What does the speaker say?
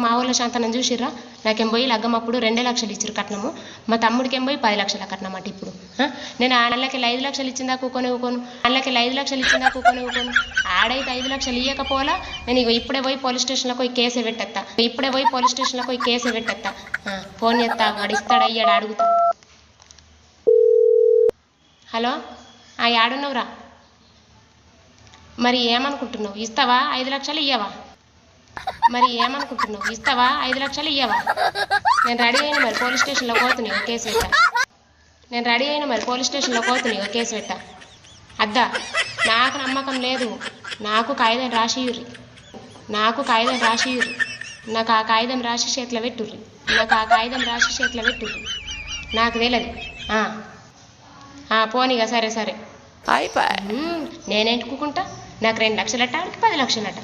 మా ఊళ్ళో శాంతనం చూసిర్రా, నాకేం పోయి లగ్గమప్పుడు 2 లక్షలు ఇచ్చారు కట్నము, మా తమ్ముడికేం పోయి 10 లక్షల కట్నం అట. ఇప్పుడు నేను ఆ నెలకి 5 లక్షలు ఇచ్చిందా కూకొని నెలకి 5 లక్షలు ఇచ్చిందా కూకొని ఆడైతే 5 లక్షలు ఇవ్వకపోలా నేను ఇప్పుడే పోయి పోలీస్ స్టేషన్లో పోయి కేసు పెట్టేస్తా. ఫోన్ చేస్తా, వాడు ఇస్తాడా ఇయ్యాడా అడుగుతా. హలో, యాడున్నావురా? మరి ఏమనుకుంటున్నావు, ఇస్తావా 5 లక్షలు ఇయ్యవా? నేను రెడీ అయిన మరి పోలీస్ స్టేషన్లో పోతున్నాయి కేసు పెట్టా. అద్దా, నాకు నమ్మకం లేదు. నాకు కాగితం రాసియుర్రి. నాకు ఆ కాగితం రాసి చేతిలో పెట్టుర్రి. నాకు తెలియదు. పోనీగా, సరే. నేనేంటుకుంటా? నాకు 2 లక్షలట, 10 లక్షలట.